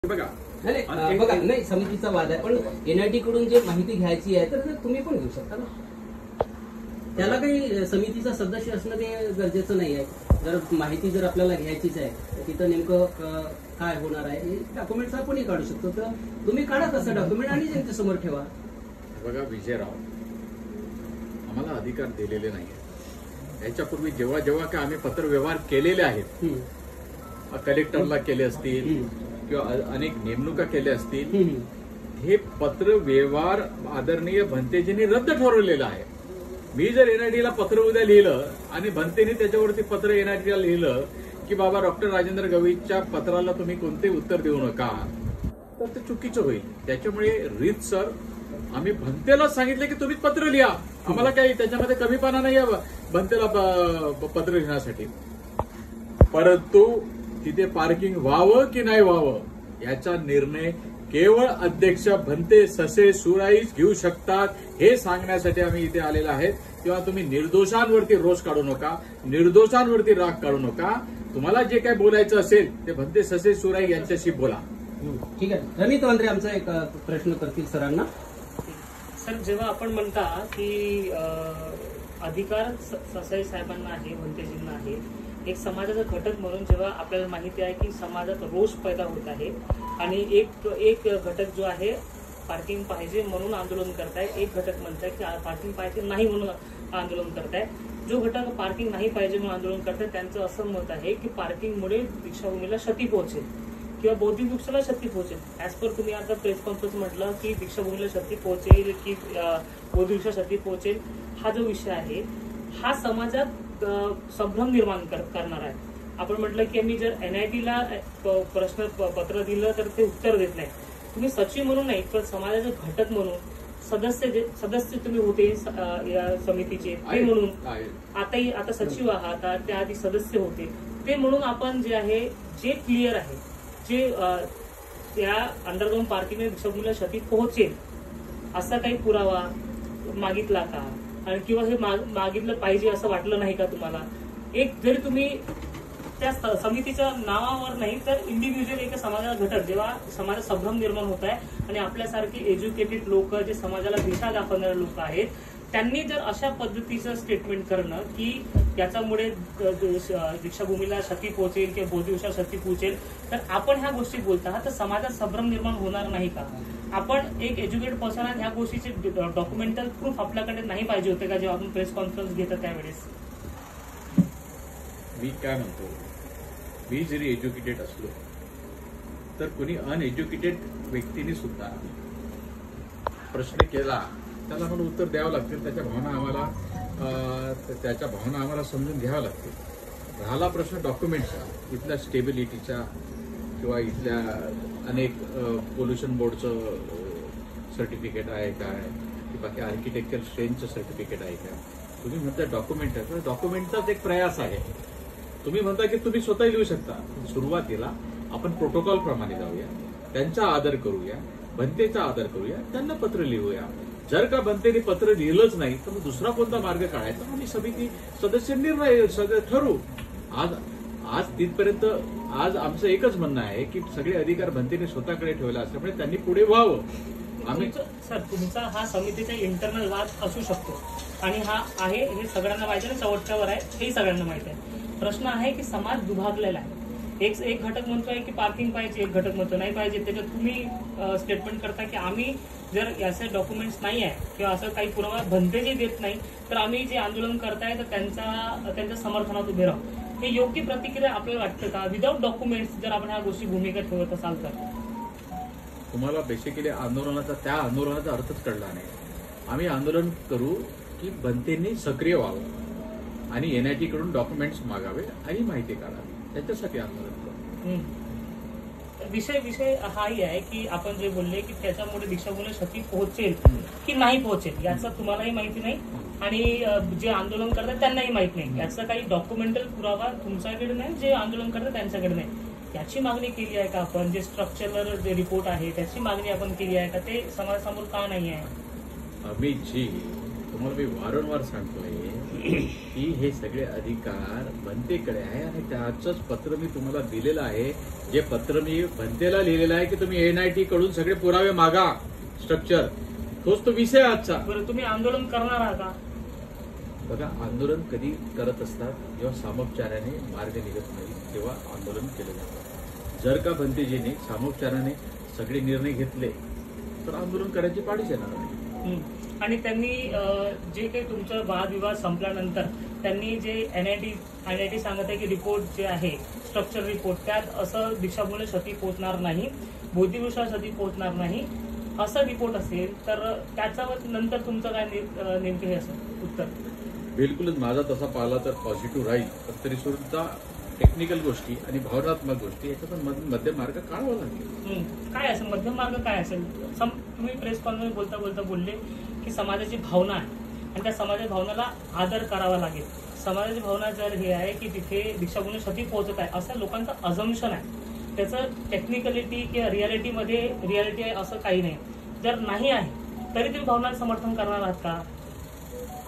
बघा नाही समितीचा वाद आहे, पण एनआयटी कडून जे माहिती घ्यायची आहे तर तुम्ही पण घेऊ शकता ना. त्याला काही समितीचा सदस्य असणं ते गरजेचं नाही आहे. जर माहिती जर आपल्याला घ्यायचीच आहे तर तिथं नेमकं काय होणार आहे हे डॉक्युमेंट्स आपणही काढू शकतो. तर तुम्ही काढा तसं डॉक्युमेंट आणि त्यांच्या समोर ठेवा. बघा विजयराव, आम्हाला अधिकार दिलेले नाही. याच्यापूर्वी जेव्हा जेव्हा का आम्ही पत्रव्यवहार केलेले आहेत, कलेक्टरला केले असतील किंवा अनेक नेमणुका केल्या असतील, हे पत्र व्यवहार आदरणीय भंतेजींनी रद्द ठरवलेलं आहे. मी जर एनआयटीला पत्र उद्या लिहिलं आणि भंतेने त्याच्यावरती पत्र एनआयटीला लिहिलं की बाबा डॉक्टर राजेंद्र गवईच्या पत्राला तुम्ही कोणते उत्तर देऊ नका, तर ते चुकीचं होईल. त्याच्यामुळे रीत सर आम्ही भंतेला सांगितलं की तुम्हीच पत्र लिहा, आम्हाला काही त्याच्यामध्ये कमीपणा नाही आहे भंतेला पत्र लिहिण्यासाठी. परंतु तिथे पार्किंग व्हावं की नाही व्हावं याचा निर्णय केवळ अध्यक्ष भंते ससे सुराईच घेऊ शकतात, हे सांगण्यासाठी आम्ही इथे आलेलो आहेत. तेव्हा तुम्ही निर्दोषांवरती रोष काढू नका, निर्दोषांवरती राग काढू नका. तुम्हाला जे काही बोलायचं असेल ते भंते ससे सुराई यांच्याशी बोला. ठीक आहे. रमित वांद्रे आमचा एक प्रश्न करतील सरांना. सर, जेव्हा आपण म्हणता की अधिकार ससाई साहेबांना आहे, भंतेजींना आहे, एक समाजाचा घटक म्हणून जेव्हा आपल्याला माहिती आहे की समाजात रोष पैदा होत आहे आणि एक घटक जो आहे पार्किंग पाहिजे म्हणून आंदोलन करताय, एक घटक म्हणताय की पार्किंग पाहिजे नाही म्हणून आंदोलन करताय. जो घटक पार्किंग नाही पाहिजे म्हणून आंदोलन करताय त्यांचं असं मत आहे की पार्किंगमुळे दीक्षाभूमीला क्षती पोहोचेल किंवा बौद्धिक वृक्षाला क्षती पोहोचेल. ऍज पर तुम्ही आता प्रेस कॉन्फरन्स म्हटलं की दीक्षाभूमीला क्षती पोहोचेल की बौद्धिक वृक्षाला क्षती पोहोचेल, हा जो विषय आहे हा समाजात संभ्रम निर्माण करणार आहे. आपण म्हटलं की आम्ही जर एनआयटीला प्रश्न पत्र दिलं तर ते उत्तर देत नाही. तुम्ही सचिव म्हणून नाही पण समाजाचे घटक म्हणून सदस्य तुम्ही होते या समितीचे, ते म्हणून आता सचिव आहात, त्याआधी सदस्य होते, ते म्हणून आपण जे आहे जे क्लिअर आहे, जे त्या अंडरग्राऊंड पार्किंगने दीक्षाभूमीला क्षती पोहोचेल असा काही पुरावा मागितला का, आणि किंवा हे मागितलं पाहिजे असं वाटलं नाही का तुम्हाला? एक जरी तुम्ही त्या समितीच्या नावावर नाही तर इंडिव्हिज्युअल एक समाजाचा घटक, जेव्हा समाजात संभ्रम निर्माण होत आहे आणि आपल्यासारखी एज्युकेटेड लोक जे समाजाला दिशा दाखवणारे लोक आहेत, त्यांनी जर अशा पद्धतीचं स्टेटमेंट करणं की याच्यामुळे दीक्षाभूमीला क्षती पोहोचेल किंवा बौद्धिक क्षती पोहोचेल, तर आपण ह्या गोष्टी बोलता तर समाजात संभ्रम निर्माण होणार नाही का? आपण एक एज्युकेटेड पर्सन ह्या गोष्टीचे डॉक्युमेंटल प्रूफ आपल्याकडे नाही पाहिजे होते का जेव्हा आपण प्रेस कॉन्फरन्स घेतो त्यावेळेस? मी काय म्हणतो, मी जरी एज्युकेटेड असलो तर कोणी अनएज्युकेटेड व्यक्तीने सुद्धा प्रश्न केला त्याला मला उत्तर द्यावं लागतील. त्याच्या भावना आम्हाला समजून घ्याव्या लागतील. राहिला प्रश्न डॉक्युमेंटचा, इथल्या स्टेबिलिटीचा किंवा इथल्या अनेक पोल्युशन बोर्डचं सर्टिफिकेट आहे काय, की बाकी आर्किटेक्चर स्ट्रेंथचं सर्टिफिकेट आहे काय, तुम्ही म्हणता डॉक्युमेंट आहे, डॉक्युमेंटचाच एक प्रयास आहे. तुम्ही म्हणता की तुम्ही स्वतः लिहू शकता. सुरुवातीला आपण प्रोटोकॉल प्रमाणे जाऊया, त्यांचा आदर करूया, भंतेचा आदर करूया, त्यांना पत्र लिहूया. जर का भंतेने पत्र लिहिलंच नाही तर मग दुसरा कोणता मार्ग काढायचा आम्ही समिती सदस्य निर्णय ठरवू. आज तिथपर्यंत आज आमचं एकच म्हणणं आहे की सगळे अधिकार भंतेने स्वतःकडे ठेवले असल्यामुळे त्यांनी पुढे व्हावं. आम्ही सर, तुमचा हा समितीचा इंटरनल वाद असू शकतो आणि हा आहे हे सगळ्यांना माहिती आहे, चवटच्यावर आहे हे सगळ्यांना माहिती आहे. प्रश्न आहे की समाज दुभागलेला आहे. एक घटक म्हणतोय की पार्किंग पाहिजे, एक घटक म्हणतो नाही पाहिजे. त्याच्यात तुम्ही स्टेटमेंट करता की आम्ही जर याचे डॉक्युमेंट्स नाही आहे किंवा असं काही पुरावा भंते जे देत नाही तर आम्ही जे आंदोलन करताय तर त्यांच्या समर्थनात उभे राहू. हे योग्य प्रतिक्रिया आपल्याला वाटतं का? विदाऊट डॉक्युमेंट्स जर आपण ह्या गोष्टी भूमिका ठेवत असाल तर? तुम्हाला बेसिकली त्या आंदोलनाचा अर्थच कळला नाही. आम्ही आंदोलन करू की भंतेंनी सक्रिय व्हावं आणि एनआयटी कडून डॉक्युमेंट्स मागावे आणि माहिती काढावी, त्याच्यासाठी आंदोलन करू. विषय हाही आहे की आपण जे बोलले की त्याच्यामुळे दीक्षाभूमीला क्षती पोहोचेल की नाही पोहोचेल याचं तुम्हालाही माहिती नाही आणि जे आंदोलन करतात त्यांनाही माहित नाही. याचा काही डॉक्युमेंटल पुरावा तुमच्याकडे नाही, जे आंदोलन करतात त्यांच्याकडे नाही. याची मागणी केली आहे का आपण? जे स्ट्रक्चरल जे रिपोर्ट आहे त्याची मागणी आपण केली आहे का? ते समाजासमोर का नाही आहे? अमितजी, तुम्हाला मी वारंवार सांगतोय की हे सगळे अधिकार भंतेकडे आहे आणि त्याचंच पत्र मी तुम्हाला दिलेलं आहे. जे पत्र मी भंतेला लिहिलेलं आहे की तुम्ही NIT कडून सगळे पुरावे मागा, स्ट्रक्चर, तोच तो विषय आजचा. बरं, तुम्ही आंदोलन करणार आहात का? बघा, आंदोलन कधी करत असतात जेव्हा सामोपचाराने मार्ग निघत नाही तेव्हा आंदोलन केलं जातं. जर का भंतेजीने सामोपचाराने सगळे निर्णय घेतले तर आंदोलन करायची पाडीच येणार नाही. आणि त्यांनी जे काही तुमचं वादविवाद संपल्यानंतर त्यांनी जे NIT सांगत आहे की रिपोर्ट जे आहे स्ट्रक्चर रिपोर्ट, त्यात असं दीक्षाभूमीला क्षती पोहोचणार नाही, बौद्धिकदृष्ट्या क्षती पोहोचणार नाही असं रिपोर्ट असेल तर त्याच्यावर नंतर तुमचं काय नेमकं हे असेल उत्तर? बिलकुलच माझा तसा पाहिला तर पॉझिटिव्ह राहील, पण तरी सुद्धा टेक्निकल गोष्टी आणि भावनात्मक गोष्टी याच्यातून मध्यम मार्ग काढावा लागेल. काय असेल मध्यम मार्ग? काय असेल? तुम्ही प्रेस कॉन्फरन्स बोलता बोलता बोलले की समाजाची भावना आहे आणि त्या समाजाच्या भावनाला आदर करावा लागेल. समाजाची भावना जर हे आहे की तिथे दीक्षाभूमी क्षती पोहोचत आहे असं लोकांचं अझम्पशन आहे, त्याचं टेक्निकलिटी किंवा रियालिटी आहे असं काही नाही. जर नाही आहे तरी तुम्ही भावनाचं समर्थन करणार आहात का?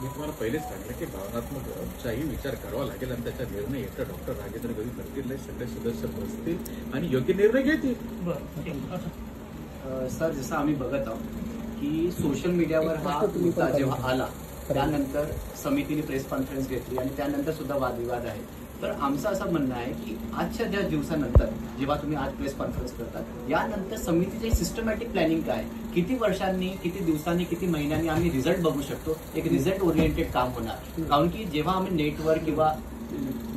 मी तुम्हाला पहिलेच सांगितलं की भावनात्मकचाही विचार करावा लागेल आणि त्याचा निर्णय एकटा डॉक्टर राजेंद्र गवई करतील नाही, सगळे सदस्य बसतील आणि योग्य निर्णय घेतील. बरं सर, जसं आम्ही बघत आहोत की सोशल मीडियावर हा मुद्दा जेव्हा आला त्यानंतर समितीने प्रेस कॉन्फरन्स घेतली आणि त्यानंतर सुद्धा वादविवाद आहे. तर आमचं असं म्हणणं आहे की आजच्या ज्या दिवसानंतर जेव्हा तुम्ही आज प्रेस कॉन्फरन्स करतात यानंतर समितीचे सिस्टमॅटिक प्लॅनिंग काय, किती वर्षांनी, किती दिवसांनी, किती महिन्यांनी आम्ही रिझल्ट बघू शकतो, एक रिझल्ट ओरिएंटेड काम होणार. कारण की जेव्हा आम्ही नेटवर किंवा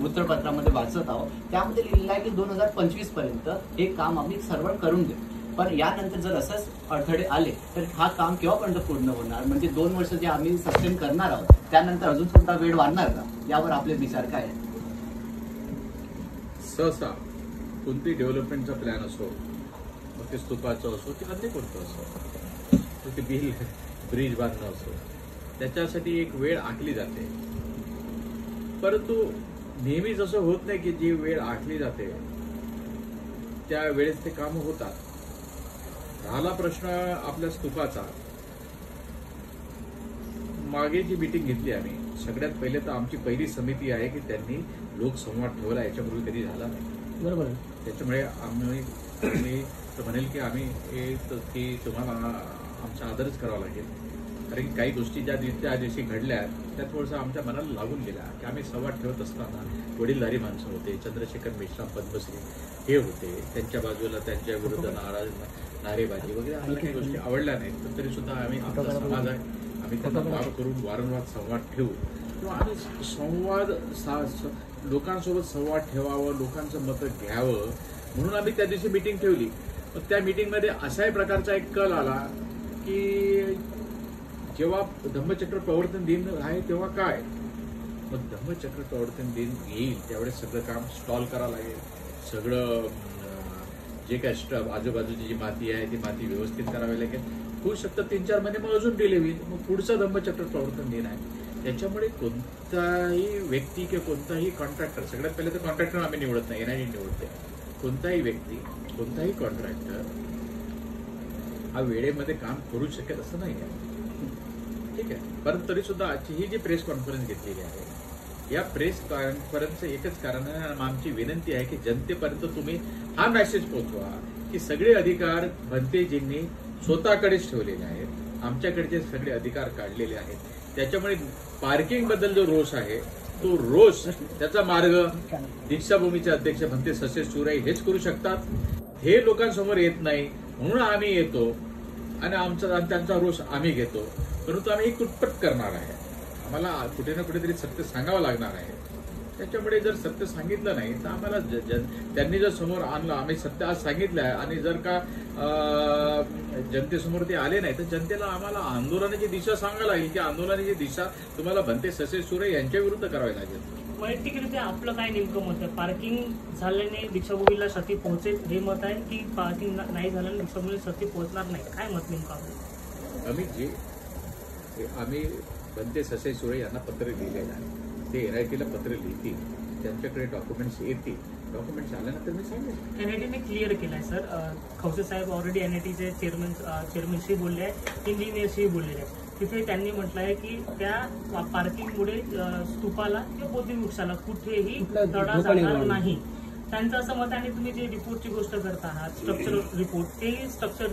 वृत्तपत्रामध्ये वाचत आहोत त्यामध्ये लिहिलेलं आहे की 2025 पर्यंत हे काम आम्ही सर्व करून देऊ. पण यानंतर जर असंच अडथळे आले तर हा काम केव्हापर्यंत पूर्ण होणार? म्हणजे 2 वर्ष जे आम्ही सस्टेन करणार आहोत त्यानंतर अजून सुद्धा वेळ वाढणार का? यावर आपले विचार काय आहे? सहसा कोणती डेव्हलपमेंटचा प्लॅन असो, मग ते स्तूपाचं असो की अन्य कोणतं असो, तर ते ब्रिज बांधणं असो, त्याच्यासाठी एक वेळ आखली जाते. परंतु नेहमीच असं होत नाही की जी वेळ आखली जाते त्या वेळेस ते कामं होतात. राहिला प्रश्न आपल्या स्तूपाचा, मागे जी मीटिंग घेतली आम्ही, सगळ्यात पहिले तर आमची पहिली समिती आहे की त्यांनी लोकसंवाद ठेवला, याच्यापूर्वी कधी झाला नाही. बरोबर. त्याच्यामुळे आम्ही तर म्हणेल की आम्ही की तुम्हाला आमचा आदरच करावा लागेल. कारण काही गोष्टी ज्या दिवशी घडल्या त्या थोडंसं आमच्या मनाला लागून गेल्या की आम्ही संवाद ठेवत असताना वडीलधारी माणसं होते, चंद्रशेखर मेश्राम पद्मश्री हे होते, त्यांच्या बाजूला त्यांच्या विरुद्ध नारेबाजी वगैरे आम्हाला काही गोष्टी आवडल्या नाहीत. पण तरी सुद्धा आम्ही आमचा समाज आहे, आम्ही त्यांना माफ करून वारंवार संवाद ठेवू किंवा आम्ही लोकांसोबत संवाद ठेवावं, लोकांचं मतं घ्यावं म्हणून आम्ही त्या दिवशी मीटिंग ठेवली. मग त्या मीटिंगमध्ये अशाही प्रकारचा एक कल आला की जेव्हा धम्मचक्र प्रवर्तन दिन आहे तेव्हा काय, मग धम्मचक्र प्रवर्तन दिन येईल त्यावेळेस सगळं काम स्टॉल करावं लागेल, सगळं जे काय आजूबाजूची जी माती आहे ती माती व्यवस्थित करावी लागेल. होऊ शकतं 3-4 महिने मग अजून डिले होईल. मग पुढचा धम्मचक्र प्रवर्तन दिन आहे. त्याच्यामुळे कोणताही व्यक्ती किंवा कोणताही कॉन्ट्रॅक्टर, सगळ्यात पहिले तर कॉन्ट्रॅक्टर आम्ही निवडत नाही, NIT निवडते. कोणताही व्यक्ती, कोणताही कॉन्ट्रॅक्टर हा वेळेमध्ये काम करू शकेल असं नाही आहे. ठीक आहे, परंतु तरी सुद्धा आजची ही जी प्रेस कॉन्फरन्स घेतलेली आहे या प्रेस कॉन्फरन्सचं एकच कारण आहे, आमची विनंती आहे की जनतेपर्यंत तुम्ही हा मेसेज पोहोचवा की सगळे अधिकार भंतेजींनी स्वतःकडेच ठेवलेले आहेत, आमच्याकडचे सगळे अधिकार काढलेले आहेत. त्याच्यामुळे पार्किंग बद्दल जो रोष आहे तो रोष, त्याचा मार्ग दीक्षाभूमीचे अध्यक्ष भंते ससे सुराई हेच करू शकतात. हे लोकांसमोर येत नाही म्हणून आम्ही येतो आणि त्यांचा रोष आम्ही घेतो. परंतु आम्ही कुटपट करणार आहे, आम्हाला कुठे ना कुठेतरी सत्य सांगावं लागणार आहे. त्याच्यामुळे जर सत्य सांगितलं नाही तर आम्हाला त्यांनी जर समोर आणलं, आम्ही सत्य आज सांगितलं आहे आणि जर का जनतेसमोर ते आले नाही तर जनतेला आम्हाला आंदोलनाची दिशा सांगायला लागेल की आंदोलनाची दिशा तुम्हाला भंते ससे सुरे यांच्या विरुद्ध करावी लागेल. वैयक्तिकरित्या आपलं काय नेमकं मत आहे? पार्किंग झाल्याने दीक्षाभूमीला क्षती पोहोचेल हे मत आहे की पार्किंग नाही झाल्याने दीक्षाभूमीला क्षती पोहोचणार नाही? काय मत नेमकं आपलं? आम्ही भंते ससे सुरे यांना पत्र लिहिलेलं आहे, ते NITला पत्र लिहितील, त्यांच्याकडे डॉक्युमेंट्स येतील, डॉक्युमेंट्स आल्यानंतर मी सांगेन. NITने क्लिअर केलाय सर, खवसे साहेब ऑलरेडी NITचे चेअरमनशी बोलले आहे, इंजिनियरशी बोललेले आहे. तिथे त्यांनी म्हटलंय की त्या पार्किंगमुळे स्तूपाला किंवा बौद्धिक वृक्षाला कुठेही तडा जाणार नाही. त्यांचं असं मत आहे. आणि तुम्ही जे रिपोर्टची गोष्ट करता आहात, स्ट्रक्चरल रिपोर्ट, ते स्ट्रक्चर